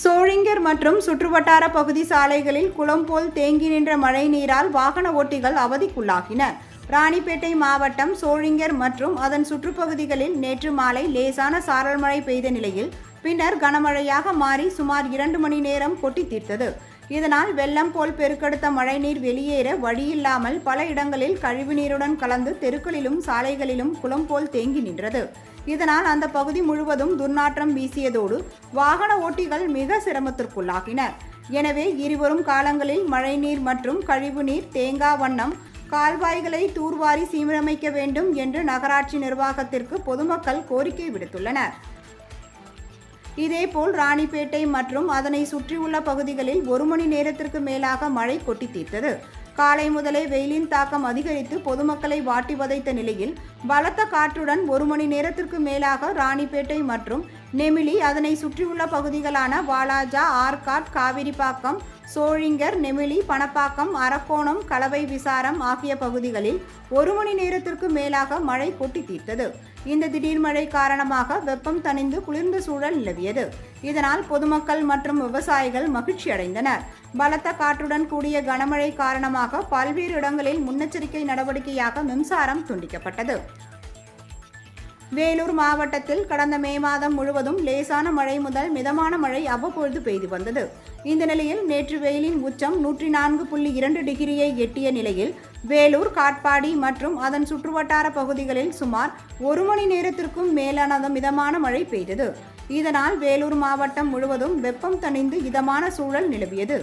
சோளிங்கர் மற்றும் சுற்றுவட்டார பகுதி சாலைகளில் குளம் போல் தேங்கி நின்ற மழை நீரால் வாகன ஓட்டிகள் அவதிக்குள்ளாகினர். ராணிப்பேட்டை மாவட்டம் சோளிங்கர் மற்றும் அதன் சுற்றுப்பகுதிகளில் நேற்று மாலை லேசான சாரல் மழை பெய்த நிலையில் பின்னர் கனமழையாக மாறி சுமார் 2 மணி நேரம் கொட்டி தீர்த்தது. இதனால் வெள்ளம் போல் பெருக்கெடுத்த மழைநீர் வெளியேற வழியில்லாமல் பல இடங்களில் கழிவுநீருடன் கலந்து தெருக்களிலும் சாலைகளிலும் குளம் போல் தேங்கி நின்றது. இதனால் அந்த பகுதி முழுவதும் துர்நாற்றம் வீசியதோடு வாகன ஓட்டிகள் மிக சிரமத்திற்குள்ளாகினர். எனவே இருவரும் காலங்களில் மழைநீர் மற்றும் கழிவுநீர் தேங்கா வண்ணம் கால்வாய்களை தூர்வாரி சீரமைக்க வேண்டும் என்று நகராட்சி நிர்வாகத்திற்கு பொதுமக்கள் கோரிக்கை விடுத்துள்ளனர். இதேபோல் ராணிப்பேட்டை மற்றும் அதனை சுற்றியுள்ள பகுதிகளில் 1 மணி நேரத்திற்கு மேலாக மழை கொட்டி தீர்த்தது. காலை முதலே வெயிலின் தாக்கம் அதிகரித்து பொதுமக்களை வாட்டி வதைத்த நிலையில் பலத்த காற்றுடன் 1 மணி நேரத்திற்கு மேலாக ராணிப்பேட்டை மற்றும் நெமிலி அதனை சுற்றியுள்ள பகுதிகளான வாலாஜா, ஆர்காட், காவிரிப்பாக்கம், சோளிங்கர், நெமிலி, பணப்பாக்கம், அரக்கோணம், கலவை விசாரம் ஆகிய பகுதிகளில் 1 மணி நேரத்திற்கு மேலாக மழை கொட்டி தீர்த்தது. இந்த திடீர் மழை காரணமாக வெப்பம் தணிந்து குளிர்ந்த சூழல் நிலவியது. இதனால் பொதுமக்கள் மற்றும் விவசாயிகள் மகிழ்ச்சி அடைந்தனர். பலத்த காற்றுடன் கூடிய கனமழை காரணமாக பல்வேறு இடங்களில் முன்னெச்சரிக்கை நடவடிக்கையாக மின்சாரம் துண்டிக்கப்பட்டது. வேலூர் மாவட்டத்தில் கடந்த மே மாதம் முழுவதும் லேசான மழை முதல் மிதமான மழை அவ்வப்பொழுது பெய்து வந்தது. இந்த நிலையில் நேற்று வெயிலின் உச்சம் 104.2 டிகிரியை எட்டிய நிலையில் வேலூர், காட்பாடி மற்றும் அதன் சுற்றுவட்டார பகுதிகளில் சுமார் 1 மணி நேரத்திற்கும் மேலான மிதமான மழை பெய்தது. இதனால் வேலூர் மாவட்டம் முழுவதும் வெப்பம் தணிந்து இதமான சூழல் நிலவியது.